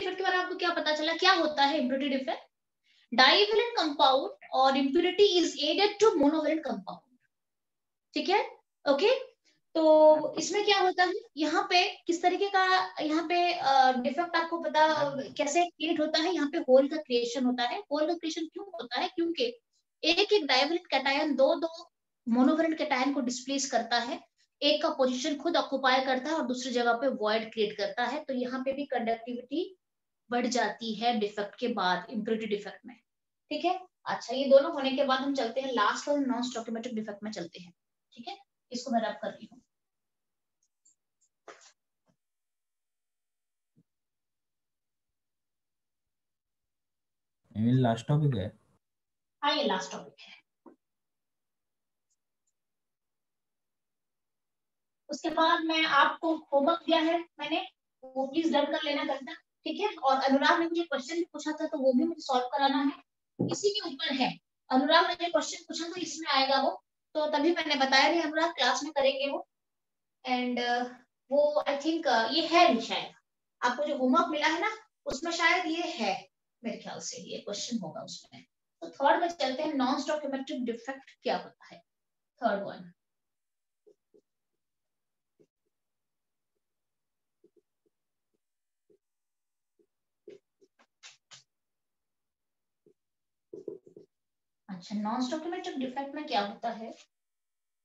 Defect के बारे में आपको क्या पता चला, क्या होता है इम्प्योरिटी डिफेक्ट? डाइवेलेंट कंपाउंड और impurity is added to monovalent compound, ठीक है, ओके। तो इसमें क्या होता है, यहाँ पे किस तरीके का, यहाँ पे डिफेक्ट आपको पता कैसे क्रिएट होता है, यहाँ पे होल का क्रिएशन होता है। होल का क्रिएशन क्यों होता है? क्योंकि एक एक डाइवेलेंट कैटायन दो मोनोवेलेंट कैटायन को डिस्प्लेस करता है, एक का पोजीशन खुद ऑक्युपाई करता है और दूसरी जगह पे वॉइड क्रिएट करता है, तो यहाँ पे भी कंडक्टिविटी बढ़ जाती है डिफेक्ट के बाद, इम्प्योरिटी डिफेक्ट में, ठीक है। अच्छा, ये दोनों होने के बाद हम चलते हैं लास्ट और नॉन स्टोइकियोमेट्रिक डिफेक्ट में चलते हैं, ठीक है। इसको मैं रब कर रही हूँ। लास्ट टॉपिक है। हाँ, ये लास्ट टॉपिक है। उसके बाद मैं आपको होमवर्क दिया है मैंने, वो प्लीज डन कर लेना करना, ठीक है। और अनुराग ने मुझे क्वेश्चन भी पूछा था, तो वो भी मुझे सॉल्व कराना है, इसी के ऊपर है। अनुराग ने क्वेश्चन पूछा तो इसमें आएगा वो, तो तभी मैंने बताया नहीं, अनुराग क्लास में करेंगे वो। एंड वो आई थिंक ये है भी शायद, आपको जो होमवर्क मिला है ना उसमें शायद ये है, मेरे ख्याल से ये क्वेश्चन होगा उसमें। तो थर्ड में चलते हैं, नॉन स्टोइकियोमेट्रिक डिफेक्ट क्या होता है, थर्ड वन। अच्छा, नॉन स्टोइकियोमेट्रिक डिफेक्ट में क्या होता है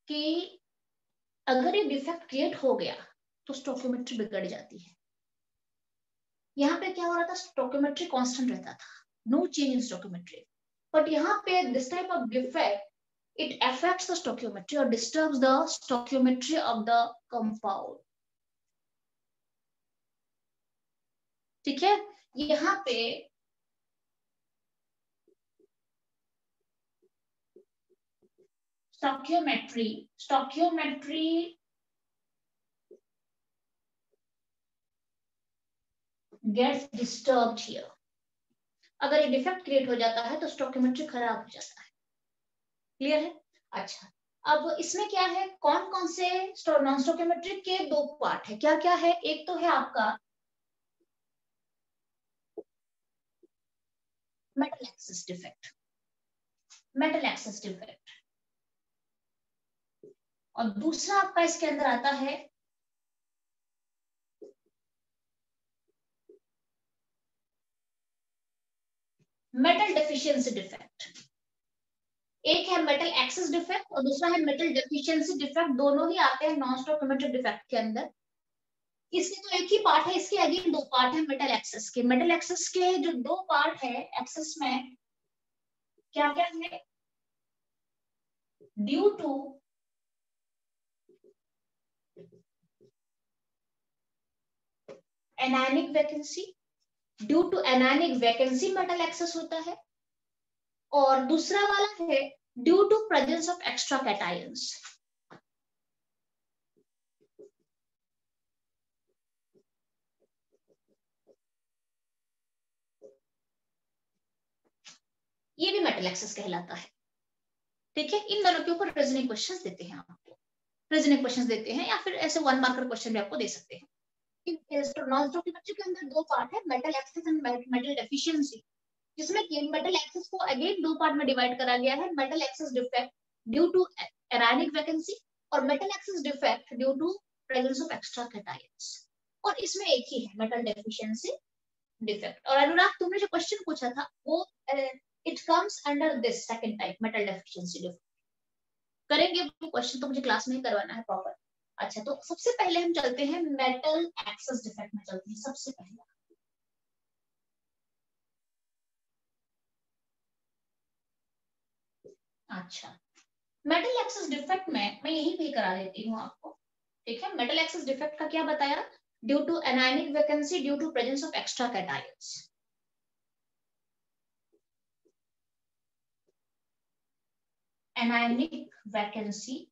कि अगर ये डिफेक्ट क्रिएट हो गया तो स्टोइकियोमेट्री बिगड़ जाती है। यहाँ पे क्या हो रहा था, स्टोइकियोमेट्री कांस्टेंट रहता था, no change in stoichiometry, but यहाँ पे this type of defect it affects the stoichiometry और disturbs the stoichiometry of the compound, ठीक है। यहाँ पे स्टोइकियोमेट्री गेट्स डिस्टर्ब्ड हियर। अगर ये डिफेक्ट क्रिएट हो जाता है तो स्टोइकियोमेट्री खराब हो जाता है, क्लियर है। अच्छा, अब इसमें क्या है, कौन कौन से नॉन स्टोइकियोमेट्रिक के दो पार्ट है, क्या क्या है? एक तो है आपका metal axis defect, metal axis defect, और दूसरा आपका इसके अंदर आता है मेटल डेफिशिएंसी डिफेक्ट। एक है मेटल एक्सिस डिफेक्ट और दूसरा है मेटल डेफिशिएंसी डिफेक्ट, दोनों ही आते हैं नॉन स्टोइकियोमेट्रिक डिफेक्ट के अंदर। इसके तो एक ही पार्ट है, इसके अगेन दो पार्ट है मेटल एक्सिस के। मेटल एक्सिस के जो दो पार्ट है एक्सिस में क्या क्या है, due to anionic vacancy, due to anionic vacancy metal excess होता है, और दूसरा वाला है due to presence of extra cations. ये भी मेटल एक्सेस कहलाता है, ठीक है। इन दोनों के ऊपर रीजनिंग क्वेश्चंस देते हैं आपको, रीजनिंग क्वेश्चंस देते हैं, या फिर ऐसे 1 मार्कर क्वेश्चन भी आपको दे सकते हैं। नॉन स्टोइकियोमेट्री के अंदर दो पार्ट है, metal excess and metal deficiency, जिसमें कि मेटल एक्सेस को अगेन दो पार्ट में डिवाइड करा गया है, metal excess defect due to anionic vacancy और metal excess defect due to presence of extra cations, और इसमें एक ही है मेटल डेफिशिएंसी डिफेक्ट। और अनुराग तुमने जो क्वेश्चन पूछा था वो it comes under this second type, metal deficiency defect. करेंगे वो क्वेश्चन, तो मुझे क्लास में ही करवाना है प्रॉपर। अच्छा, तो सबसे पहले हम चलते हैं मेटल एक्सेस डिफेक्ट में चलते हैं सबसे पहले। अच्छा, मेटल एक्सेस डिफेक्ट में मैं यही भी करा देती हूँ आपको, ठीक है। मेटल एक्सेस डिफेक्ट का क्या बताया, due to anionic vacancy due to presence of extra cations. Anionic vacancy,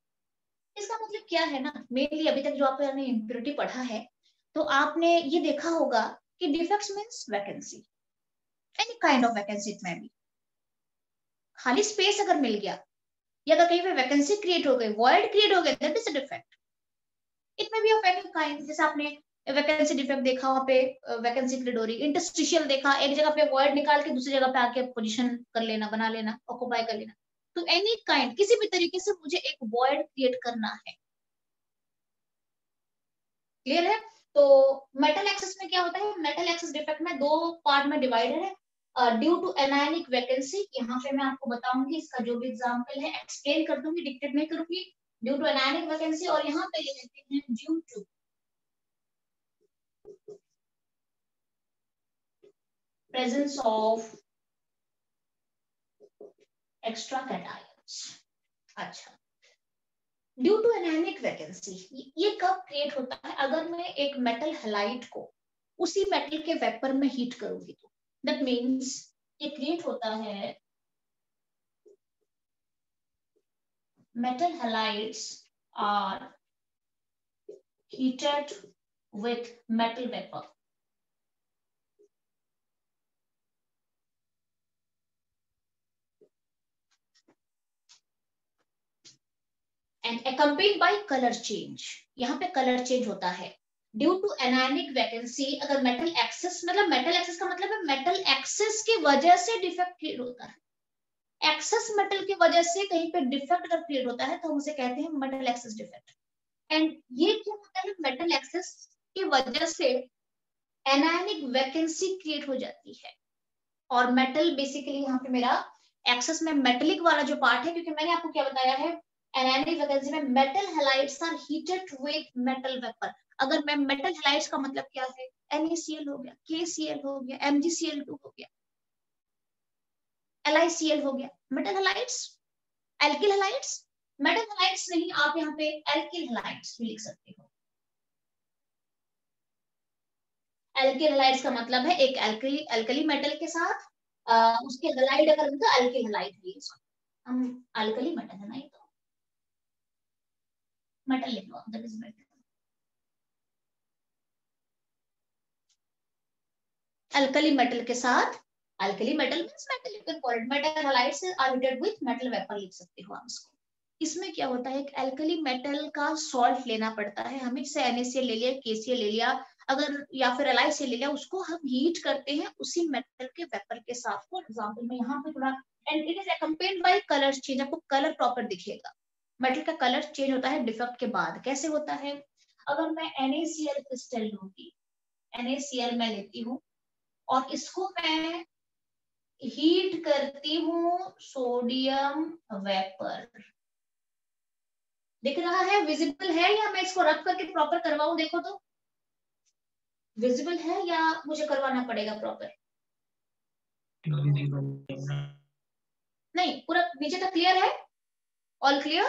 इसका मतलब क्या है ना, मेनली अभी तक जो आपने इम्प्योरिटी पढ़ा है तो आपने ये देखा होगा कि defects means vacancy, any kind of vacancy it में भी, खाली स्पेस अगर मिल गया या अगर कहीं पे वैकेंसी क्रिएट हो गई, वॉइड क्रिएट हो गया, that is a defect. It may be of any kind, जैसे आपने वैकेंसी डिफेक्ट देखा, वहां पे वैकेंसी फिल्ड हो रही, इंटरस्टिशियल देखा, एक जगह पे वर्ड निकाल के दूसरी जगह पे आके पोजीशन कर लेना, बना लेना, ऑक्युपाई कर लेना। तो एनी काइंड, किसी भी तरीके से मुझे एक वॉइड क्रिएट करना है। क्लियर है? तो मेटल एक्सेस में क्या होता है, मेटल एक्सेस डिफेक्ट में दो पार्ट में डिवाइडेड है। ड्यू टू एनायनिक वैकेंसी, यहाँ पे मैं आपको बताऊंगी, इसका जो भी एग्जांपल है एक्सप्लेन कर दूंगी, डिक्टेट नहीं करूंगी। ड्यू टू एनायनिक वैकेंसी, और यहाँ पे ले लेते हैं due to presence of extra cations. अच्छा, ड्यू टू एनायनिक वैकेंसी ये कब क्रिएट होता है, अगर मैं एक मेटल हैलाइड को उसी मेटल के वेपर में हीट करूंगी तो दैट मींस ये क्रिएट होता है, metal halides are heated with metal vapor and accompanied by color change। यहाँ पे कलर चेंज होता है ड्यू टू एनायनिक वैकेंसी। अगर मेटल एक्सेस, मतलब मेटल एक्सेस का मतलब है मेटल एक्सेस की वजह से डिफेक्ट क्रिएट होता है, एक्सेस मेटल की वजह से कहीं पे डिफेक्ट अगर क्रिएट होता है तो हम उसे कहते हैं मेटल एक्सेस डिफेक्ट। एंड ये क्या होता है, मेटल एक्सेस की वजह से एनायनिक वैकेंसी क्रिएट हो जाती है, और मेटल बेसिकली यहाँ पे मेरा एक्सेस में मेटेलिक वाला जो पार्ट है, क्योंकि मैंने आपको क्या बताया है, एनायनिक वैकेंसी में metal halides are heated with metal vapour. अगर मैं मेटल हैलाइड्स का मतलब क्या है, NaCl हो गया, KCl हो गया, MgCl2 हो गया, LiCl हो गया, metal halides, alkyl halides, metal halides नहीं, आप यहाँ पे एल्किल हैलाइड्स भी लिख सकते हो। एल्किल हैलाइड्स का मतलब है एक एल्कली मेटल के साथ उसके हैलाइड अगर उनका एल्किल हैलाइड है, हम एल्कली मेटल है ना, ये तो मेटल लिख लो, that is metal. Alkali metal के साथ, alkali metal means metal, you can call it metal halides are heated with metal vapour, लिख सकते हो आप इसको। इसमें क्या होता है, एक एल्कली मेटल का सॉल्ट लेना पड़ता है हमें, जैसे NaCl ले लिया, KCl ले लिया, अगर या फिर LiCl ले लिया, उसको हम हीट करते हैं उसी मेटल के वेपर के साथ। फॉर एग्जांपल मैं यहाँ पे थोड़ा, and it is accompanied by colour change, आपको कलर प्रॉपर दिखेगा, मेटल का कलर चेंज होता है डिफेक्ट के बाद। कैसे होता है, अगर मैं NaCl क्रिस्टल लूंगी, NaCl मैं लेती हूँ और इसको मैं हीट करती हूँ सोडियम वेपर, दिख रहा है, विजिबल है, या मैं इसको रख करके प्रॉपर करवाऊं, देखो तो विजिबल है या मुझे करवाना पड़ेगा प्रॉपर? नहीं, पूरा नीचे तक क्लियर है, ऑल क्लियर?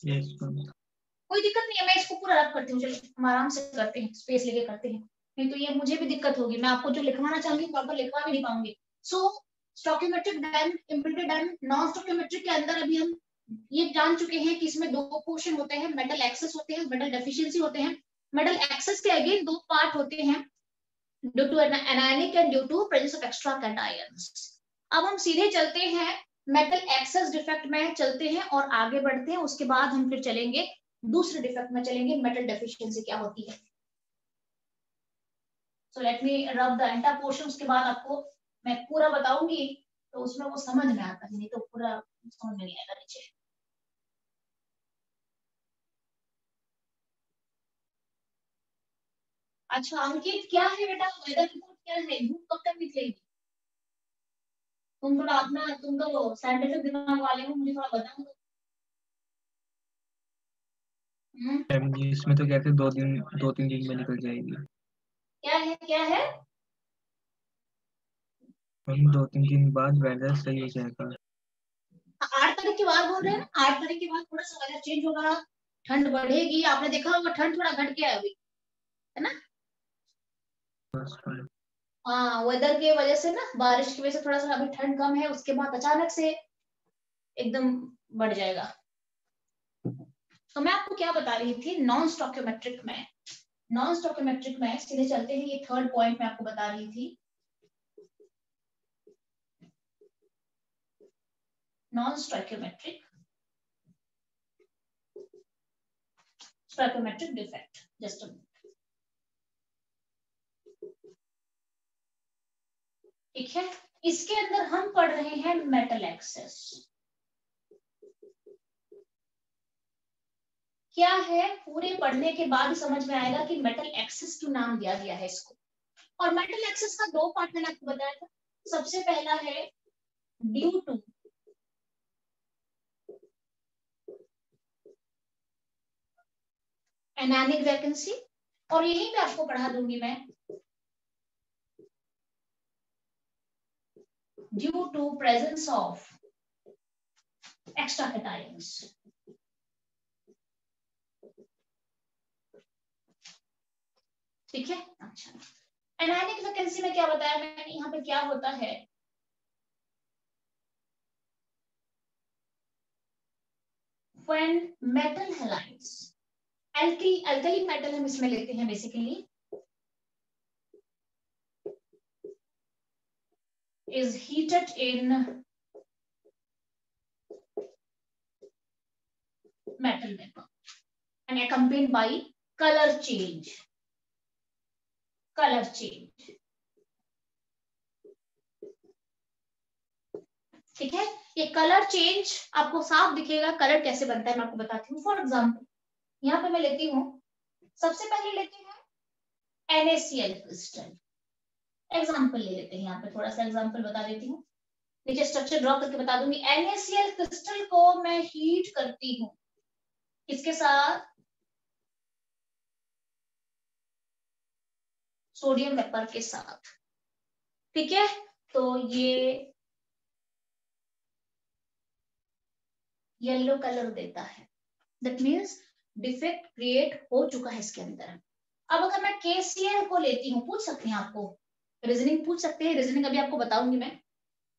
yes, कोई दिक्कत नहीं है, मैं इसको पूरा रब करती हूँ, चलो हम आराम से करते हैं, स्पेस लेके करते हैं, नहीं तो ये मुझे भी दिक्कत होगी, मैं आपको जो लिखवाना चाहूंगी प्रॉपर लिखवा भी नहीं पाऊंगी। सो स्टोकियोमेट्रिक डन, इम्प्रिंटेड डन, नॉन स्टोकियोमेट्रिक के अंदर अभी हम ये जान चुके हैं कि इसमें दो पोर्शन होते हैं, मेटल एक्सेस होते हैं, मेटल डेफिशिएंसी होते हैं। मेटल एक्सेस के अगेन दो पार्ट होते हैं, due to anionic and due to presence of extra cations. अब हम सीधे चलते हैं मेटल एक्सेस डिफेक्ट में चलते हैं और आगे बढ़ते हैं, उसके बाद हम फिर चलेंगे दूसरे डिफेक्ट में चलेंगे, मेटल डेफिशिएंसी क्या होती है। सो लेट मी रब द एंटायर पोर्शन, उसके बाद आपको मैं पूरा बताऊंगी तो उसमें वो समझ में आता है, नहीं तो पूरा समझ में नहीं आएगा नीचे। अच्छा अंकित, क्या है बेटा वेदर रिपोर्ट, क्या है, धूप कब तक निकलेगी? तुम थोड़ा अपना, तुम तो साइंटिफिक दिमाग वाले हो, मुझे थोड़ा बताओ तो। इसमें तो कहते 2-3 दिन में निकल जाएगी। क्या है, क्या है? हम 2-3 दिन बाद वेदर सही हो जाएगा। 8 तारीख के बाद बोल रहे हैं ना, 8 तारीख के बाद थोड़ा सा वेदर चेंज होगा, ठंड बढ़ेगी, आपने देखा होगा ठंड थोड़ा घट गया है अभी, है ना? हाँ, वेदर की वजह से ना, बारिश की वजह से थोड़ा सा अभी ठंड कम है, उसके बाद अचानक से एकदम बढ़ जाएगा। तो मैं आपको क्या बता रही थी, नॉन स्टोकियोमेट्रिक में, नॉन स्टोकियोमेट्रिक में सीधे चलते हैं, ये थर्ड पॉइंट मैं आपको बता रही थी, नॉन स्टोकियोमेट्रिक, स्टोकियोमेट्रिक डिफेक्ट। जस्ट ठीक है, इसके अंदर हम पढ़ रहे हैं मेटल एक्सेस। क्या है, पूरे पढ़ने के बाद समझ में आएगा कि मेटल एक्सेस क्यों नाम दिया गया है इसको। और मेटल एक्सेस का दो पार्ट मैंने आपको बताया था। सबसे पहला है ड्यू टू एनानिक वैकेंसी, और यही पे आपको पढ़ा दूंगी मैं, due to presence of extra cations. ठीक है, अच्छा, एनानिक वैकेंसी में क्या बताया मैंने, यहाँ पे क्या होता है, when metal halides, alkali metal हम इसमें लेते हैं basically, is heated in metal vapor and accompanied by color change, color change। ठीक है, ये कलर चेंज आपको साफ दिखेगा। कलर कैसे बनता है मैं आपको बताती हूँ। फॉर एग्जाम्पल यहाँ पे मैं लेती हूँ, सबसे पहले लेते हैं NaCl क्रिस्टल। एग्जाम्पल ले लेते हैं, यहाँ पे थोड़ा सा एग्जाम्पल बता देती हूँ, नीचे स्ट्रक्चर ड्रॉ करके बता दूंगी। NaCl क्रिस्टल को मैं हीट करती हूँ, किसके साथ, सोडियम वेपर के साथ। ठीक है, तो ये येलो कलर देता है, दैट मीन्स डिफेक्ट क्रिएट हो चुका है इसके अंदर। अब अगर मैं KCl को लेती हूँ, पूछ सकते हैं आपको, रीजनिंग पूछ सकते हैं, रीजनिंग अभी आपको बताऊंगी मैं।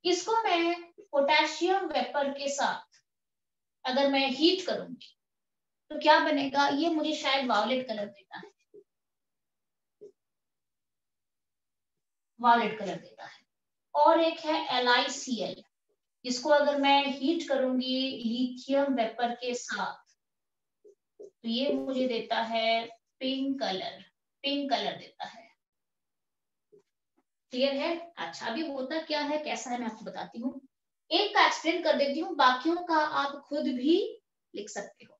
इसको मैं पोटेशियम वेपर के साथ अगर मैं हीट करूंगी तो क्या बनेगा, ये मुझे शायद वायलेट कलर देता है, वायलेट कलर देता है। और एक है LiCl, इसको अगर मैं हीट करूंगी लिथियम वेपर के साथ तो ये मुझे देता है पिंक कलर, पिंक कलर देता है। क्लियर है? अच्छा, अभी होता क्या है, कैसा है, मैं आपको बताती हूँ। एक का एक्सप्लेन कर देती हूँ, बाकियों का आप खुद भी लिख सकते हो।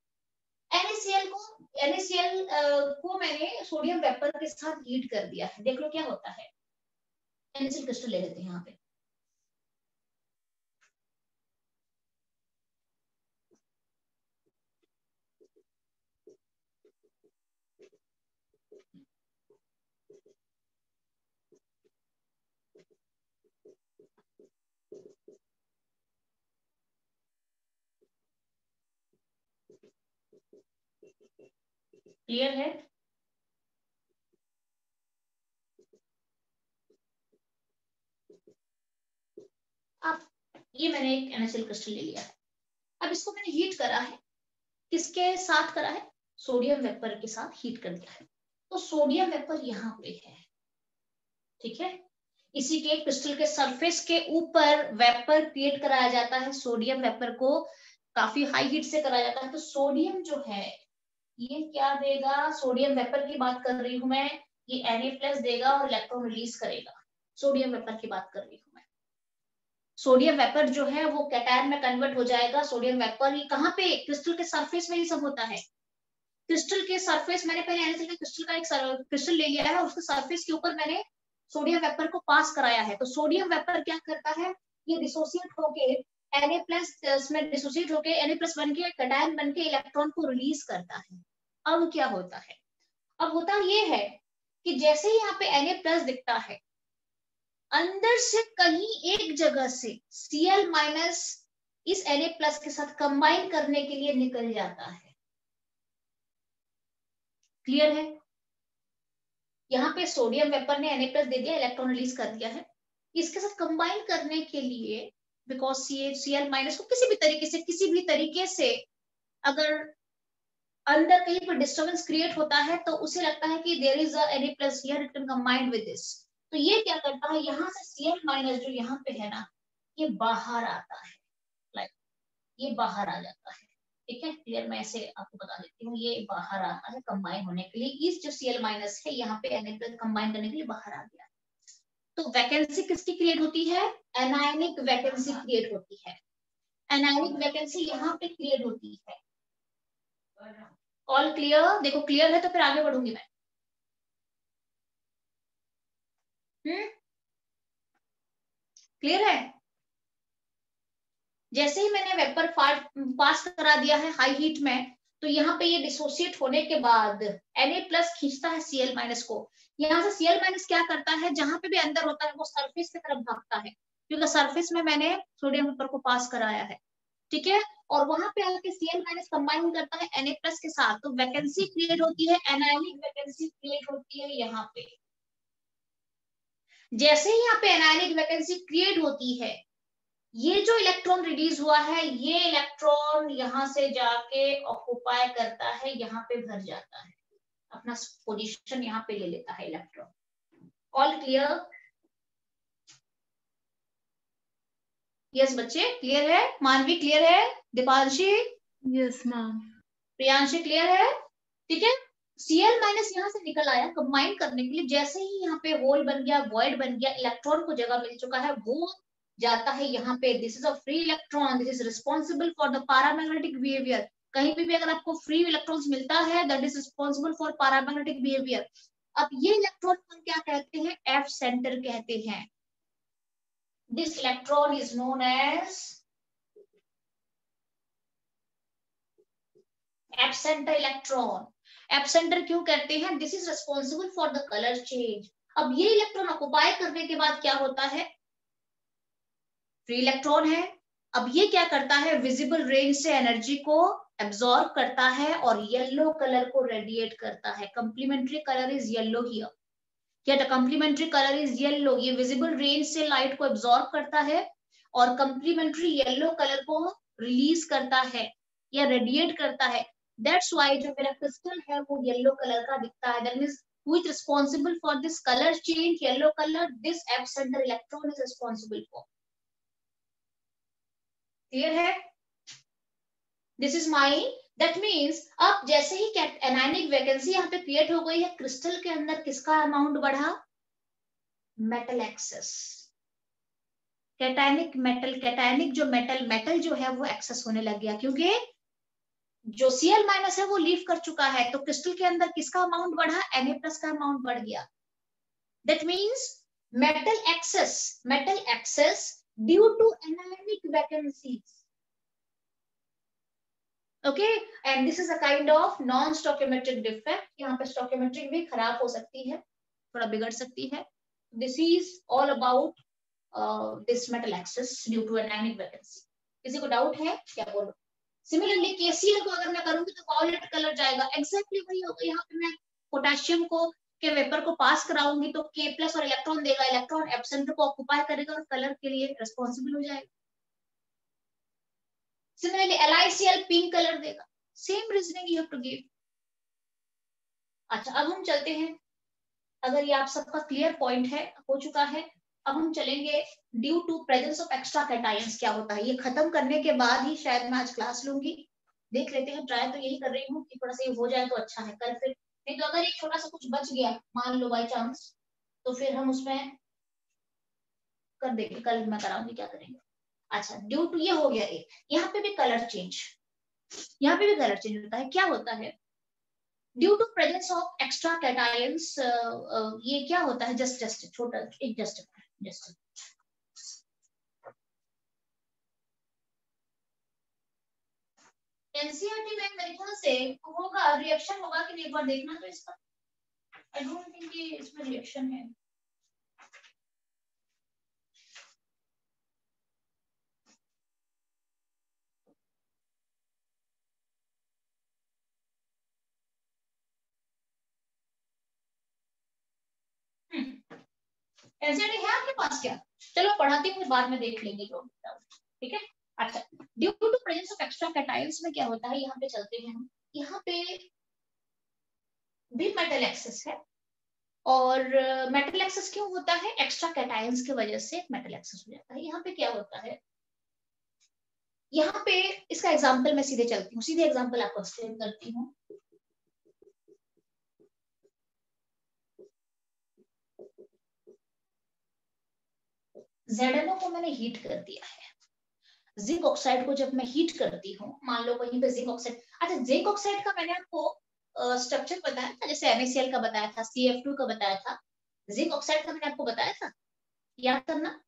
NaCl को मैंने सोडियम वेपर के साथ हीट कर दिया है, देख लो क्या होता है। NaCl क्रिस्टल ले लेते हैं यहाँ पे, क्लियर है? अब ये मैंने एक NaCl क्रिस्टल ले लिया है। अब इसको मैंने हीट करा है, किसके साथ करा है, सोडियम वेपर के साथ हीट कर दिया है। तो सोडियम वेपर यहाँ पे है, ठीक है, इसी के क्रिस्टल के सरफेस के ऊपर वेपर क्रिएट कराया जाता है। सोडियम वेपर को काफी हाई हीट से कराया जाता है। तो सोडियम जो है ये क्या देगा, सोडियम वेपर की बात कर रही हूं मैं, ये Na+ देगा और इलेक्ट्रॉन रिलीज करेगा। सोडियम वेपर की बात कर रही हूं मैं। सोडियम वेपर जो है वो कैटायन में कन्वर्ट हो जाएगा। सोडियम वेपर ही कहाँ पे, क्रिस्टल के सरफेस में ही सब होता है। क्रिस्टल के सरफेस, मैंने पहले NaCl के क्रिस्टल का एक क्रिस्टल ले लिया है, उसके सरफेस के ऊपर मैंने सोडियम वेपर को पास कराया है। तो सोडियम वेपर क्या करता है, ये डिसोसिएट होके Na+ में डिसोसिएट होके Na+ बन के कैटायन बन के इलेक्ट्रॉन को रिलीज करता है। अब क्या होता है, अब होता ये है कि जैसे ही यहाँ पे Na+ दिखता है, अंदर से कहीं एक जगह से Cl- इस Na+ के साथ कंबाइन करने के लिए निकल जाता है। क्लियर है? यहाँ पे सोडियम वेपर ने Na+ दे दिया, इलेक्ट्रॉन रिलीज कर दिया है। इसके साथ कंबाइन करने के लिए, बिकॉज Cl- को किसी भी तरीके से अगर अंदर कहीं पर डिस्टर्बेंस क्रिएट होता है तो उसे लगता है कि there is a Na+ here, it can combine with this. तो ये क्या करता है, यहाँ से Cl- जो यहाँ पे है ना, ये बाहर आता है, लाइक ये बाहर आ जाता है। ठीक है, क्लियर? मैं ऐसे आपको बता देती हूँ, ये बाहर आता है कंबाइन होने के लिए। इस जो Cl- है यहाँ पे Na+ कंबाइन करने के लिए बाहर आ गया। तो वैकेंसी किसकी क्रिएट होती है? एनायनिक वैकेंसी क्रिएट होती है। एनायनिक वैकेंसी यहाँ पे क्रिएट होती है। All clear? देखो क्लियर है तो फिर आगे बढ़ूंगी मैं। क्लियर है? जैसे ही मैंने वेपर पास करा दिया है हाई हीट में, तो यहाँ पे ये डिसोसिएट होने के बाद Na+ खींचता है Cl- को। यहाँ से Cl- क्या करता है, जहां पे भी अंदर होता है वो सरफेस की तरफ भागता है, क्योंकि सरफेस में मैंने सोडियम वेपर को पास कराया है, ठीक है। और वहां पे आके Cl- कंबाइन करता है Na+ के साथ, तो वैकेंसी क्रिएट होती है, एनायनिक वैकेंसी क्रिएट होती है यहाँ पे। जैसे ही यहाँ पे एनायनिक वैकेंसी क्रिएट होती है, ये जो इलेक्ट्रॉन रिलीज हुआ है, ये इलेक्ट्रॉन यहां से जाके ऑक्युपाई करता है, यहाँ पे भर जाता है, अपना पोजीशन यहाँ पे ले लेता है इलेक्ट्रॉन। All clear? यस बच्चे क्लियर है? मानवी क्लियर है? Dipanshi? Yes ma'am. Priyanshi clear है? ठीक है। Cl- यहाँ से निकल आया कंबाइन करने के लिए, जैसे ही यहाँ पे होल बन गया, वॉइड बन गया, इलेक्ट्रॉन को जगह मिल चुका है, वो जाता है यहाँ पे। This is a free electron, this is responsible for the paramagnetic behaviour. कहीं पे भी अगर आपको फ्री इलेक्ट्रॉन्स मिलता है, that is responsible for paramagnetic behaviour. अब ये इलेक्ट्रॉन हम क्या कहते हैं? एफ सेंटर कहते हैं। This electron is known as F centre electron. F centre क्यों कहते हैं? This is responsible for the colour change. अब ये इलेक्ट्रॉन ऑक्युपाई करने के बाद क्या होता है? फ्री इलेक्ट्रॉन है। अब ये क्या करता है? विजिबल रेंज से एनर्जी को एब्सॉर्ब करता है और येलो कलर को रेडिएट करता है। Complementary colour is yellow here. क्या कंप्लीमेंट्री कलर इज येलो? ये विजिबल रेंज से लाइट को एब्सॉर्ब करता है और कंप्लीमेंट्री येलो कलर को रिलीज करता है या रेडिएट करता है। दैट्स व्हाई जो मेरा क्रिस्टल है वो येलो कलर का दिखता है। That means who is responsible for this color change, yellow color, this F center electron is responsible for. Clear है? This is my, that means अब जैसे ही एनायनिक वैकेंसी यहाँ पे क्रिएट हो गई है, क्रिस्टल के अंदर किसका अमाउंट बढ़ा? Metal access. Cationic metal, cationic जो मेटल जो है वो एक्सेस होने लग गया, क्योंकि जो Cl- है वो लीव कर चुका है, तो क्रिस्टल के अंदर किसका अमाउंट बढ़ा? Na+ का अमाउंट बढ़ गया। That means metal excess due to anionic vacancies. Okay, and this is a kind of non stoichiometric defect. यहाँ पे स्टोकियोमेट्रिक भी खराब हो सकती है, थोड़ा बिगड़ सकती है। This is all about this metal excess due to anionic vacancy. किसी को डाउट है क्या? बोलो। सिमिलरली KCl को अगर मैं करूंगी तो वायलेट कलर जाएगा, एग्जैक्टली वही होगा। यहाँ पे मैं पोटेशियम को के वेपर को पास कराऊंगी तो K+ और इलेक्ट्रॉन देगा, इलेक्ट्रॉन F सेंटर को ऑक्युपाई करेगा और कलर के लिए रिस्पॉन्सिबल हो जाएगा। Similarly, LiCl पिंक कलर देगा। Same reasoning you have to give. अच्छा, अब हम चलते हैं, अगर ये आप सबका क्लियर पॉइंट है, हो चुका है, अब हम चलेंगे due to presence of extra cations क्या होता है। ये खत्म करने के बाद ही शायद मैं आज क्लास लूंगी। देख लेते हैं, ट्राई तो यही कर रही हूँ कि थोड़ा सा ये हो जाए तो अच्छा है। कल फिर नहीं तो अगर एक छोटा सा कुछ बच गया, मान लो बाई चांस, तो फिर हम उसमें कर देंगे। कल मैं कराऊंगी, क्या करेंगे। अच्छा, ड्यू टू ये हो गया एक। यहाँ पे भी कलर चेंज, यहाँ पे भी कलर चेंज होता है। क्या होता है? Due to presence of extra cations, ये क्या होता है? जस्ट छोटा एक जस्ट एनसीईआरटी में मेरे ख्याल से होगा, रिएक्शन होगा कि नहीं, एक बार देखना तो इसका। आई डोंट थिंक कि इसमें रिएक्शन है। एनसीईआरटी है आपके पास क्या? चलो पढ़ाती हूँ, बाद में देख लेंगे जो, ठीक है। अच्छा, due to presence of extra cations में क्या होता है, यहाँ पे चलते हैं हम। यहाँ पे भी मेटल एक्सेस है, और मेटल एक्सेस क्यों होता है? एक्स्ट्रा कैटायंस की वजह से मेटल एक्सेस हो जाता है। यहाँ पे क्या होता है? यहाँ पे इसका एग्जांपल मैं सीधे चलती हूँ, सीधे एग्जांपल आपको एक्सप्लेन करती हूँ। ZnO को मैंने हीट कर दिया है। जिंक ऑक्साइड को जब मैं हीट करती हूँ, मान लो वहीं पे जिंक ऑक्साइड, अच्छा जिंक ऑक्साइड का मैंने आपको स्ट्रक्चर बताया था, जैसे NaCl का बताया था, CF2 का बताया था, जिंक ऑक्साइड का मैंने आपको बताया था, याद करना।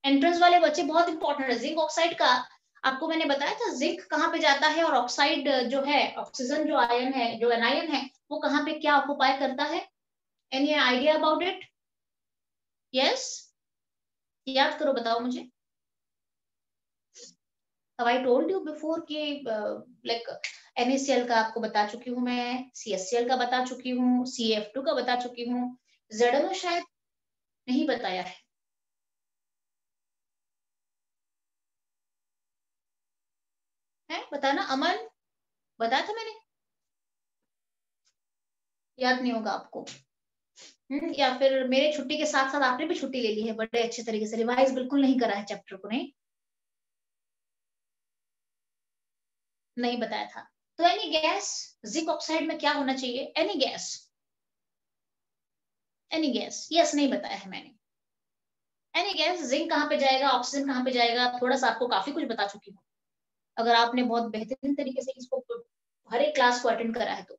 एंट्रेंस वाले बच्चे बहुत इंपॉर्टेंट है। जिंक ऑक्साइड का आपको मैंने बताया था, जिंक कहाँ पे जाता है और ऑक्साइड जो है, ऑक्सीजन जो आयन है, जो एनायन है, वो कहाँ पे क्या ऑक्युपाई करता है। Any idea about it? Yes, याद करो, बताओ मुझे। अब आई टोल्ड यू बिफोर कि लाइक NaCl का आपको बता चुकी हूँ मैं, CHCl का बता चुकी हूँ, CF2 का बता चुकी हूँ, ZnO शायद नहीं बताया है बताना अमन, बताया था मैंने, याद नहीं होगा आपको। या फिर मेरे छुट्टी के साथ साथ आपने भी छुट्टी ले ली है, बड़े अच्छे तरीके से रिवाइज बिल्कुल नहीं करा है चैप्टर को, नहीं बताया था। तो एनी गैस, जिंक ऑक्साइड में क्या होना चाहिए, any gas, any gas, yes नहीं बताया है मैंने। एनी गैस, जिंक कहाँ पे जाएगा, ऑक्सीजन कहाँ पे जाएगा, थोड़ा सा आपको काफी कुछ बता चुकी हूँ, अगर आपने बहुत बेहतरीन तरीके से इसको हर एक क्लास को अटेंड करा है तो।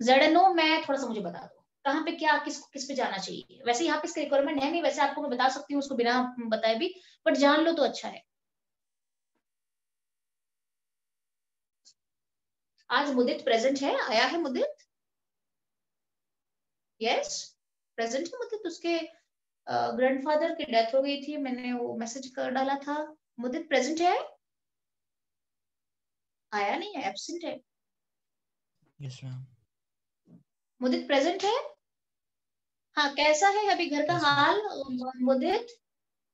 ZnO मैं थोड़ा सा मुझे बता दो, कहाँ पे क्या किस पे जाना चाहिए। वैसे यहाँ पे इसका रिक्वायरमेंट है नहीं, वैसे आपको मैं बता सकती हूँ उसको बिना बताए भी, बट जान लो तो अच्छा है। आज मुदित प्रेजेंट है, आया है मुदित? यस, प्रेजेंट है मुदित। उसके ग्रैंडफादर की डेथ हो गई थी, मैंने वो मैसेज कर डाला था। मुदित प्रेजेंट है? आया नहीं है, एब्सेंट है। Yes ma'am. मुदित प्रेजेंट है? हाँ, कैसा है अभी घर का यस मैम। हाल मुदित?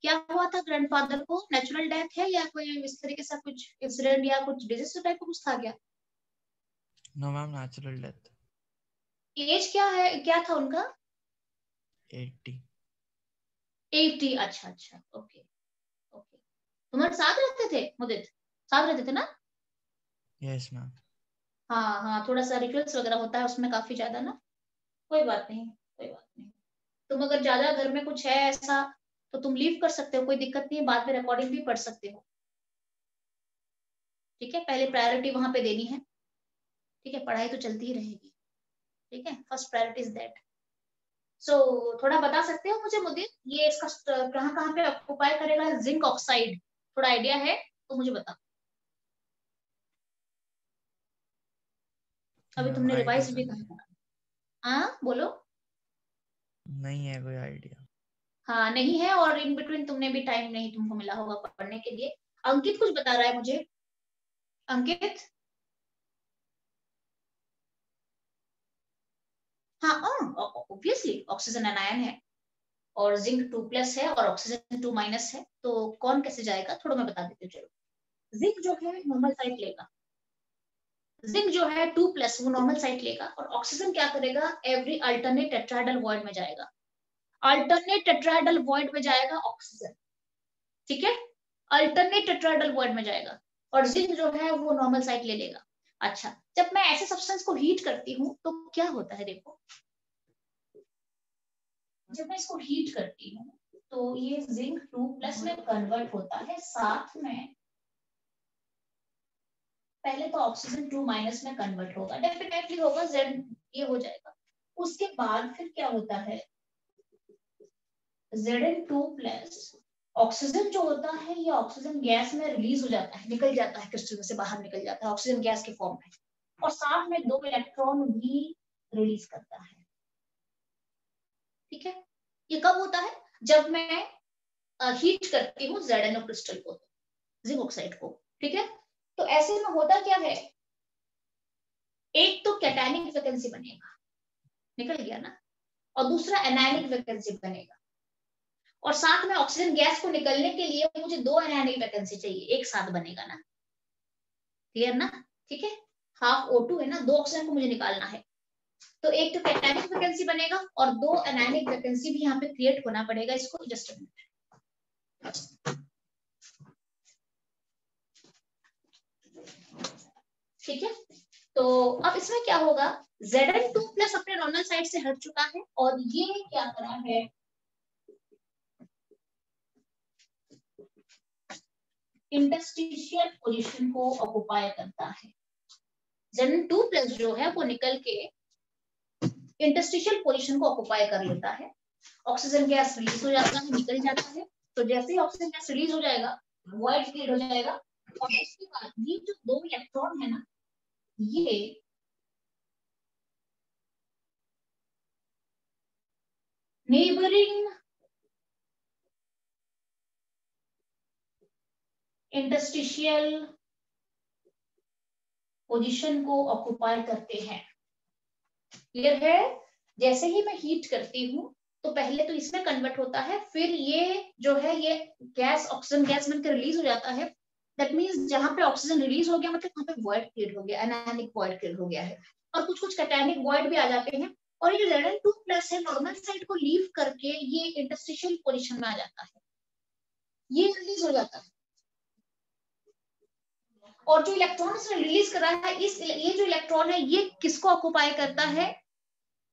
क्या हुआ था ग्रैंडफादर को, नेचुरल डेथ है या कोई इस तरीके से कुछ इंसिडेंट या कुछ डिजीज टाइप का कुछ था क्या? No ma'am, natural death. Age क्या है, क्या था उनका? 80। 80, अच्छा अच्छा, ओके ओके। तुम्हारे साथ रहते थे मुदित? साथ रहते थे ना? Yes ma'am. हाँ हाँ, थोड़ा सा रिचुअल्स वगैरह होता है उसमें काफी ज्यादा ना, कोई बात नहीं, कोई बात नहीं। तुम अगर ज्यादा घर में कुछ है ऐसा तो तुम लीव कर सकते हो, कोई दिक्कत नहीं है, बाद में रिकॉर्डिंग भी पढ़ सकते हो। ठीक है, पहले प्रायोरिटी वहां पे देनी है। ठीक है, पढ़ाई तो चलती ही रहेगी। ठीक है, फर्स्ट प्रायोरिटी इज दैट। सो थोड़ा बता सकते हो मुझे मुदीर, ये इसका कहाँ कहाँ पे ऑक्युपाई करेगा जिंक ऑक्साइड, थोड़ा आइडिया है तो मुझे बता। अभी मैम तुमने आइडिया रिवाइज तो भी नहीं, कहा। हाँ बोलो। नहीं है कोई आइडिया। हाँ नहीं है, और इन बिटवीन तुमने भी टाइम नहीं तुमको मिला होगा पढ़ने के लिए। अंकित कुछ बता रहा है मुझे, अंकित। हाँ, ऑब्वियसली ऑक्सीजन एनायन है और जिंक 2+ है और ऑक्सीजन 2- है, तो कौन कैसे जाएगा थोड़ा मैं बता देती हूँ। चलो, जिंक जो है नॉर्मल साइड लेगा, जिंक जो है 2+ वो नॉर्मल साइड लेगा, और ऑक्सीजन क्या करेगा, एवरी अल्टरनेट टेट्राहेड्रल वॉइड में जाएगा, अल्टरनेट टेट्राहेड्रल वॉइड में जाएगा ऑक्सीजन। ठीक है, अल्टरनेट टेट्राहेड्रल वॉइड में जाएगा, और जिंक जो है वो नॉर्मल साइड ले लेगा। अच्छा, जब मैं ऐसे सब्सटेंस को हीट करती हूँ तो क्या होता है, देखो जब मैं इसको हीट करती हूँ तो ये जिंक 2+ में कन्वर्ट होता है, साथ में पहले तो ऑक्सीजन 2- में कन्वर्ट होगा, डेफिनेटली होगा, जेड ये हो जाएगा। उसके बाद फिर क्या होता है, Zn2+, ऑक्सीजन जो होता है ये ऑक्सीजन गैस में रिलीज हो जाता है, निकल जाता है क्रिस्टल में से बाहर निकल जाता है ऑक्सीजन गैस के फॉर्म में, और साथ में 2 इलेक्ट्रॉन भी रिलीज करता है। ठीक है, ये कब होता है, जब मैं हीट करती हूँ ZnO क्रिस्टल को, जिंक ऑक्साइड को। ठीक है, तो ऐसे में होता क्या है, एक तो कैटायनिक वैकेंसी बनेगा, निकल गया ना, और दूसरा एनायनिक वैकेंसी बनेगा, और साथ में ऑक्सीजन गैस को निकलने के लिए मुझे 2 एनायनिक वैकेंसी चाहिए, एक साथ बनेगा ना, क्लियर ना। ठीक है, हाफ O2 है ना, 2 ऑक्सीजन को मुझे निकालना है, तो एक तो कैटायनिक वैकेंसी बनेगा और 2 एनायनिक वैकेंसी भी यहाँ पे क्रिएट होना पड़ेगा। इसको जस्ट ठीक है, तो अब इसमें क्या होगा, Zn2+ अपने नॉर्मल साइड से हट चुका है, और ये क्या करा है, इंटरस्टिशियल पोजीशन को ऑक्युपाई करता है। Zn2+ जो है वो निकल के इंटरस्टिशियल पोजीशन को ऑक्युपाई कर लेता है। ऑक्सीजन गैस रिलीज हो जाता है, निकल जाता है। तो जैसे ही ऑक्सीजन गैस रिलीज हो जाएगा, वॉइड क्रिएट हो जाएगा और उसके बाद ये जो 2 इलेक्ट्रॉन है ना, ये नेबरिंग इंटरस्टिशियल पोजीशन को ऑक्युपाई करते हैं। क्लियर है? जैसे ही मैं हीट करती हूँ तो पहले तो इसमें कन्वर्ट होता है, फिर ये जो है ये गैस ऑक्सीजन गैस बनकर रिलीज हो जाता है। दैट मींस जहां पे ऑक्सीजन रिलीज हो गया मतलब वहां पे वॉइड क्रिएट हो गया, एनायनिक वॉइड क्रिएट हो गया है। और कुछ कुछ कैटायनिक वॉइड भी आ जाते हैं और ये Zn2+ है, नॉर्मल साइड को लीव करके ये इंटरस्टिशियल पोजीशन में आ जाता है, ये रिलीज हो जाता है। और जो इलेक्ट्रॉन इसने रिलीज करा है, ये जो इलेक्ट्रॉन है ये किसको ऑक्युपाई करता है?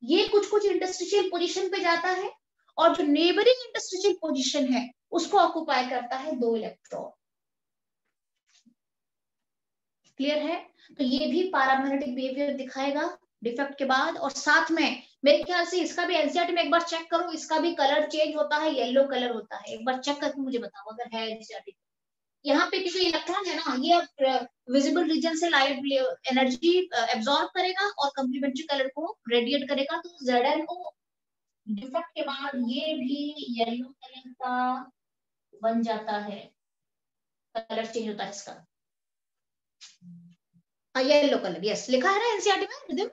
ये कुछ कुछ इंटरस्टिशियल पोजीशन पे जाता है और जो नेबरिंग इंटरस्टिशियल पोजीशन है उसको ऑक्युपाई करता है 2 इलेक्ट्रॉन। क्लियर है? तो ये भी पैरामैग्नेटिक बिहेवियर दिखाएगा डिफेक्ट के बाद। और साथ में मेरे ख्याल से इसका भी एनसीईआरटी में एक बार चेक करो, इसका भी कलर चेंज होता है, येलो कलर होता है। एक बार चेक करके मुझे बताओ अगर है एनसीईआरटी। यहाँ पे क्योंकि इलेक्ट्रॉन है ना, ये विजिबल रीजन से लाइट एनर्जी एब्जॉर्ब करेगा और कम्प्लीमेंट्री कलर को रेडिएट करेगा। तो ZnO डिफेक्ट के बाद ये भी येलो कलर का बन जाता है, कलर चेंज होता है इसका। येलो कलर, यस, लिखा है ना एनसीईआरटी में रिदम,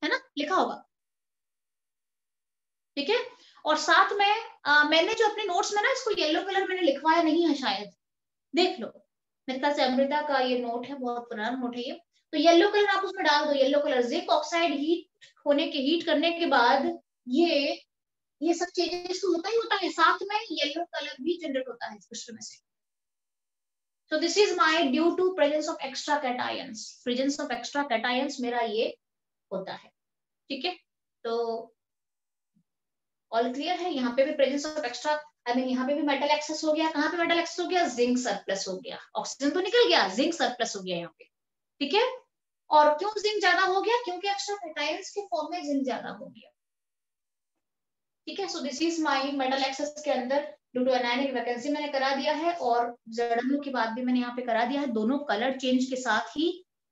है ना, लिखा होगा। ठीक है। और साथ में मैंने जो अपने नोट्स में ना इसको येलो कलर मैंने लिखवाया नहीं है शायद, देख लो। मेरे ख्याल से अमृता का ये नोट है, बहुत पुराना नोट है ये। तो येलो कलर आप उसमें डाल दो, yellow colour. Zinc oxide heat करने के बाद ये सब चेंजेस तो होता ही होता है, साथ में येलो कलर भी जनरेट होता है क्रिस्टल में से। So this is my due to presence of extra cations, presence of extra cations मेरा ये होता है। ठीक है, तो ऑल क्लियर है? यहाँ पे भी presence of extra, I mean यहाँ पे भी मेटल एक्सेस हो गया। कहाँ पे मेटल एक्सेस हो गया? जिंक सरप्लस हो गया। ऑक्सीजन तो निकल गया, जिंक सरप्लस हो गया यहाँ पे। ठीक है, और क्यों जिंक ज्यादा हो गया? क्योंकि एक्स्ट्रा कैटायंस के फॉर्म में जिंक ज्यादा हो गया। ठीक है, so this is my metal excess के अंदर ड्यू टू एनायनिक वैकेंसी मैंने करा दिया है, और ZnO की बात भी मैंने यहाँ पे करा दिया है। दोनों कलर चेंज के साथ ही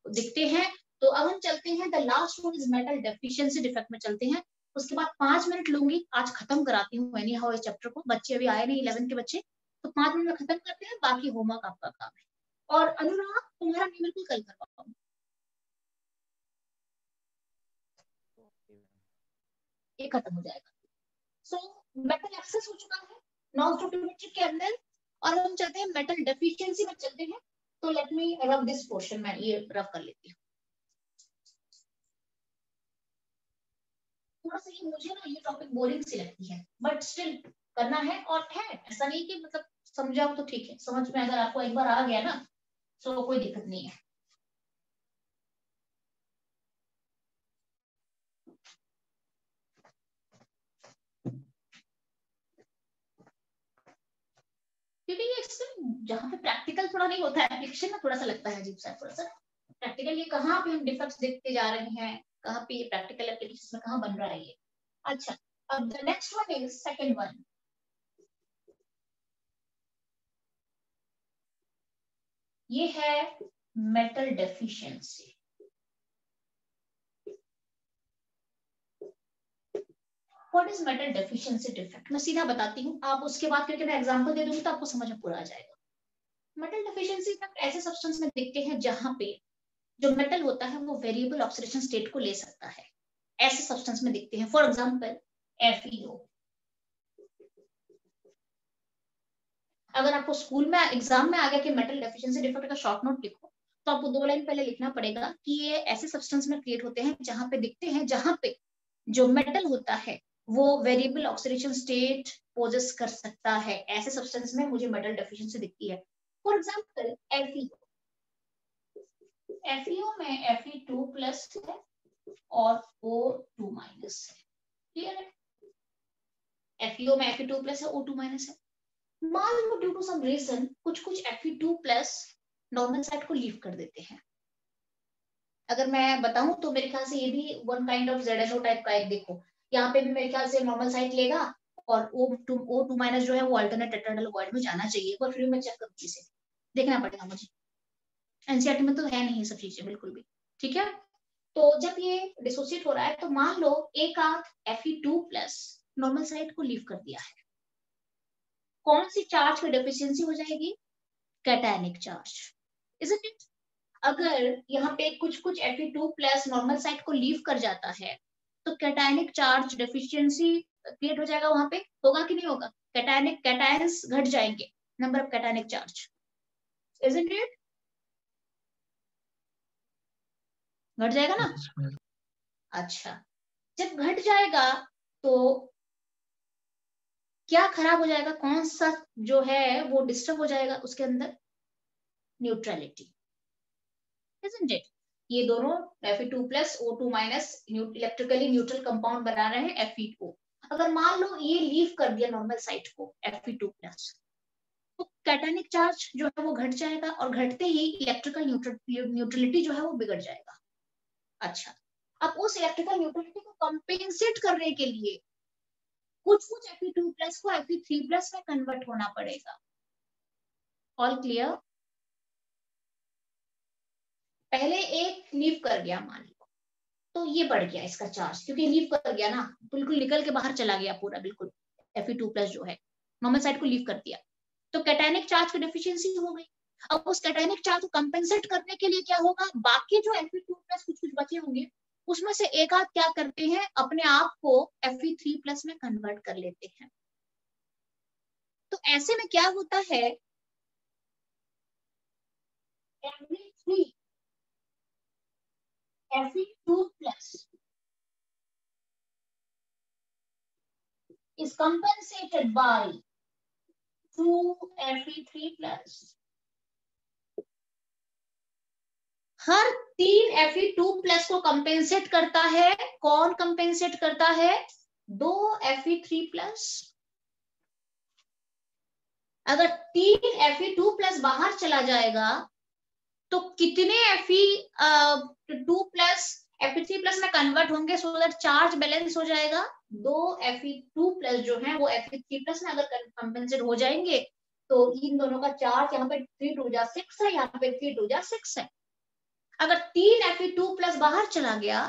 दिखते हैं। तो अब हम चलते हैं the last one is metal deficiency defect में चलते हैं। उसके बाद 5 मिनट लूंगी, आज खत्म कराती हूँ एनी हाउ इस चैप्टर को। बच्चे अभी आए नहीं 11 के बच्चे, तो 5 मिनट में खत्म करते हैं, बाकी होमवर्क आपका काम है। और अनुराग तुम्हारा न्यूमेरिकल कल करवाऊँ, ये खत्म हो जाएगा। सो मेटल एक्सेस हो चुका है नॉन स्टोकियोमेट्रिक के अंदर, और हम चलते हैं मेटल डेफिशिएंसी में चलते हैं। तो let me rub this portion, मैं ये रब कर लेती हूँ थोड़ा सा। ये मुझे ना ये टॉपिक बोरिंग सी लगती है, बट स्टिल करना है। और है ऐसा नहीं कि मतलब समझाओ तो ठीक है, समझ में अगर आपको एक बार आ गया ना तो कोई दिक्कत नहीं है। क्योंकि ये जहाँ पे प्रैक्टिकल थोड़ा नहीं होता है, एप्लीकेशन में थोड़ा सा लगता है अजीब सा, थोड़ा सा प्रैक्टिकल। ये कहाँ पे हम डिफेक्ट्स देखते जा रहे हैं, कहाँ पे ये प्रैक्टिकल एप्लीकेशन में कहाँ बन रहा है ये। अच्छा, अब the next one is second one. ये है metal deficiency. What is metal deficiency defect? मैं सीधा बताती हूँ, आप उसके बाद क्योंकि मैं एग्जांपल दे दूंगी तो आपको समझ में पूरा आ जाएगा। मेटल डेफिशिएंसी डिफेक्ट ऐसे सब्सटेंस में दिखते हैं जहां पे जो मेटल होता है वो वेरिएबल ऑक्सीडेशन स्टेट को ले सकता है, ऐसे सब्सटेंस में दिखते हैं। For example FeO। अगर आपको स्कूल में एग्जाम में आ गया कि मेटल डेफिशिएंसी डिफेक्ट का शॉर्ट नोट लिखो, तो आपको 2 लाइन पहले लिखना पड़ेगा कि ये ऐसे सब्सटेंस में क्रिएट होते हैं जहां पे दिखते हैं, जहां पे जो मेटल होता है वो वेरिएबल ऑक्सीडेशन स्टेट पोजेस कर सकता है। ऐसे सब्सटेंस में मुझे मेटल डेफिशिएंसी दिखती है। For example FeO। FeO में Fe2+ है और O2- है। क्लियर है? FeO में Fe2+ है, O2- है। मान लो ड्यू टू सम रीजन कुछ Fe2+ नॉर्मल साइट को लीव कर देते हैं। अगर मैं बताऊं तो मेरे ख्याल से ये भी one kind of ZNO type का एक, देखो यहाँ पे भी मेरे ख्याल से नॉर्मल साइट लेगा और O2- जो है वो अल्टरनेट टेट्राहेड्रल वॉइड में जाना चाहिए। एक बार फिर मैं चेक करूँ, इसे देखना पड़ेगा मुझे, एनसीईआरटी में तो है नहीं ये सब चीजें बिल्कुल भी। ठीक है, तो जब ये डिसोसिएट हो रहा है तो मान लो एक आध Fe2+ नॉर्मल साइट को लीव कर दिया है, कौन सी चार्ज की डेफिशिएंसी हो जाएगी? Cationic charge, isn't it? अगर यहाँ पे कुछ Fe2+ नॉर्मल साइट को लीव कर जाता है तो कैटायनिक चार्ज डेफिशिएंसी क्रिएट हो जाएगा, वहां पे होगा कि नहीं होगा? कैटायंस घट जाएंगे, number of cationic charge, isn't it? घट जाएगा ना? अच्छा, जब घट जाएगा तो क्या खराब हो जाएगा, कौन सा जो है वो डिस्टर्ब हो जाएगा उसके अंदर? Neutrality, isn't it? ये दोनों Fe2+ O2- electrically neutral compound बना रहे हैं Fe2। अगर मान लो ये लीव कर दिया नॉर्मल साइट को Fe2+, तो कैटायनिक चार्ज जो है वो घट जाएगा और घटते ही इलेक्ट्रिकल न्यूट्रलिटी जो है वो बिगड़ जाएगा। अच्छा, अब उस इलेक्ट्रिकल न्यूट्रलिटी को कंपेंसेट करने के लिए कुछ Fe2+ को Fe3+ में कन्वर्ट होना पड़ेगा। All clear? पहले एक लीव कर गया मान लो, तो ये बढ़ गया इसका चार्ज, क्योंकि लीव कर गया ना, बिल्कुल निकल के बाहर चला गया पूरा, बिल्कुल Fe2+ जो है नॉर्मल साइड को लीव कर दिया, तो कैटायनिक चार्ज की डेफिशिएंसी हो गई। अब उस कैटायनिक चार्ज को कंपेंसेट करने के लिए क्या होगा, बाकी जो Fe2+ कुछ बचे होंगे उसमें से एक आध क्या करते हैं, अपने आप को Fe3+ में कन्वर्ट कर लेते हैं। तो ऐसे में क्या होता है, Fe2+ is compensated by 2 Fe3+। Her 3 Fe2+ को कंपेंसेट करता है, कौन कंपेंसेट करता है? 2 Fe3+। अगर 3 Fe2+ बाहर चला जाएगा तो कितने Fe3+ में कन्वर्ट होंगे, सो दैट चार्ज बैलेंस हो जाएगा? 2 Fe2+ जो है वो Fe3+ में अगर कंपेंसेट हो जाएंगे तो इन दोनों का चार्ज यहाँ पे 3 2 जा 6 है, यहाँ पे 3 2 जा 6 है। अगर 3 Fe2+ बाहर चला गया,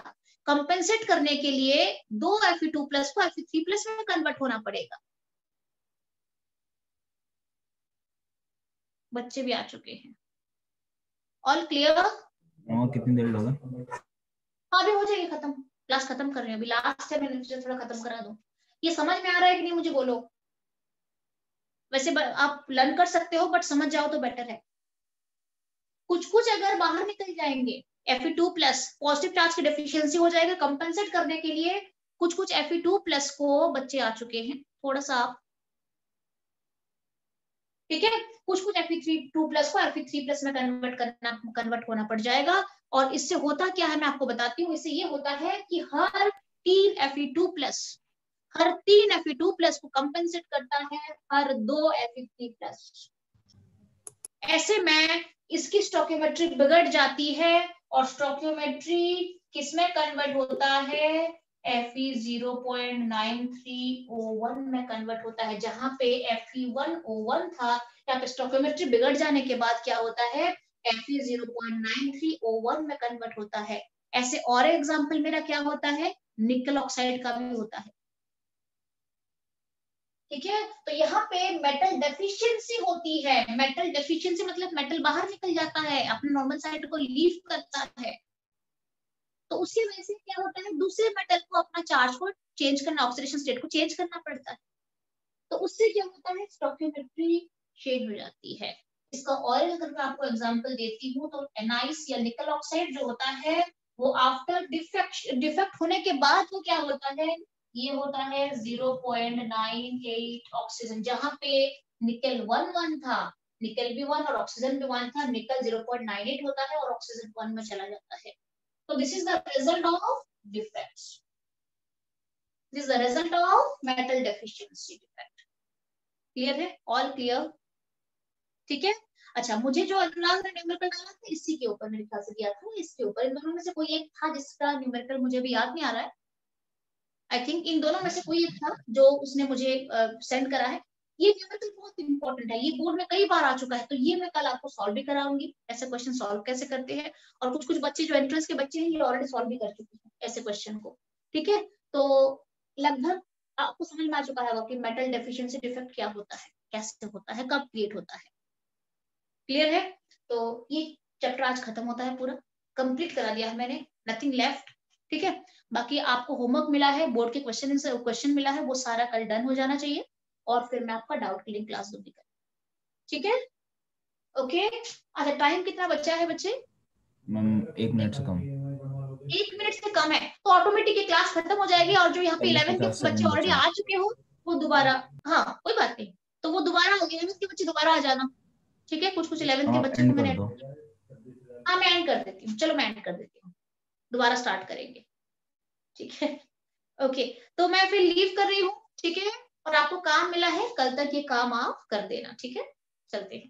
कंपेंसेट करने के लिए 2 Fe2+ को Fe3+ में कन्वर्ट होना पड़ेगा। बच्चे भी आ चुके हैं, ऑल क्लियर? कितनी देर लगा? हाँ, अभी हो जाएगी खत्म, क्लास खत्म कर रहे हैं, अभी लास्ट है, मैंने थोड़ा खत्म करा दो। ये समझ में आ रहा है कि नहीं मुझे बोलो? वैसे आप लर्न कर सकते हो बट समझ जाओ तो बेटर है। कुछ अगर बाहर निकल जाएंगे Fe2+ पॉजिटिव चार्ज की डेफिशिएंसी हो जाएगा, कंपेंसेट करने के लिए कुछ Fe2+ को बच्चे आ चुके हैं, थोड़ा सा आप, ठीक है, कुछ Fe2+ को Fe3+ में कन्वर्ट होना पड़ जाएगा। और इससे होता क्या है मैं आपको बताती हूँ, इससे ये होता है कि हर 3 Fe2+ को कंपेंसेट करता है हर 2 Fe3+। ऐसे में इसकी स्टोकियोमेट्री बिगड़ जाती है और स्टोकियोमेट्री किसमें कन्वर्ट होता है? Fe0.93O1 में कन्वर्ट होता है, जहां पे Fe1O1 था, यहाँ पे स्टोकियोमेट्री बिगड़ जाने के बाद क्या होता है, Fe0.93O1 में कन्वर्ट होता है। ऐसे और एग्जांपल मेरा क्या होता है, निकल ऑक्साइड का भी होता है। ठीक है, तो यहाँ पे मेटल डेफिशिएंसी होती है। मेटल डेफिशिएंसी मतलब मेटल बाहर निकल जाता है, अपने नॉर्मल साइड को लीव करता है, तो उसी वजह से क्या होता है, दूसरे मेटल को अपना चार्ज को चेंज करना, ऑक्सीडेशन स्टेट को चेंज करना पड़ता है, तो उससे क्या होता है, स्टोकियोमेट्री चेंज हो जाती है। इसका और अगर मैं आपको एग्जांपल देती हूँ तो एनाइस या निकल ऑक्साइड जो होता है वो आफ्टर डिफेक्ट होने के बाद वो क्या होता है, ये होता है 0.98 ऑक्सीजन, जहां पे निकल 1 था, निकल भी 1 और ऑक्सीजन भी 1 था, निकल 0.98 होता है और ऑक्सीजन 1 में चला जाता है। तो this is the result of defects, this is the result of metal deficiency defect. Clear है? All clear? ठीक है। अच्छा, मुझे जो अनुराग ने न्यूमेरिकल डाला था इसी के ऊपर मेरे ख्याल से दिया था, इसके ऊपर। इन दोनों में से कोई एक था जिसका न्यूमेरिकल मुझे भी याद नहीं आ रहा है। आई थिंक इन दोनों में से कोई एक था जो उसने मुझे सेंड करा है। ये न्यूमेरिकल बहुत इंपॉर्टेंट है, ये बोर्ड में कई बार आ चुका है, तो ये मैं कल आपको सॉल्व भी कराऊंगी, ऐसे क्वेश्चन सॉल्व कैसे करते हैं। और कुछ कुछ बच्चे जो एंट्रेंस के बच्चे हैं ये ऑलरेडी सॉल्व भी कर चुके हैं ऐसे क्वेश्चन को। ठीक है, तो लगभग आपको समझ में आ चुका है कि मेटल डेफिशिएंसी डिफेक्ट क्या होता है, कैसे होता है, कब क्रिएट होता है। क्लियर है? तो ये चैप्टर आज खत्म होता है, पूरा कंप्लीट करा दिया है मैंने, नथिंग लेफ्ट। ठीक है, बाकी आपको होमवर्क मिला है, बोर्ड के क्वेश्चन मिला है, वो सारा कल डन हो जाना चाहिए, और फिर मैं आपका डाउट क्लियरिंग क्लास दूंगी। ठीक है, ओके। अच्छा, टाइम कितना बचा है बच्चे? मैम 1 मिनट से कम। 1 मिनट से कम है तो ऑटोमेटिक ये क्लास खत्म हो जाएगी, और जो यहाँ पे 11th के बच्चे ऑलरेडी आ चुके हो वो दोबारा, हाँ कोई बात नहीं, तो वो दोबारा 11th के बच्चे दोबारा आ जाना। ठीक है, कुछ कुछ 11th के बच्चे को मैंने, हाँ मैं एंड कर देती हूँ, चलो मैं एंड कर देती हूँ, दोबारा स्टार्ट करेंगे। ठीक है, ओके, तो मैं फिर लीव कर रही हूँ। ठीक है, और आपको काम मिला है, कल तक ये काम आप कर देना। ठीक है, चलते हैं।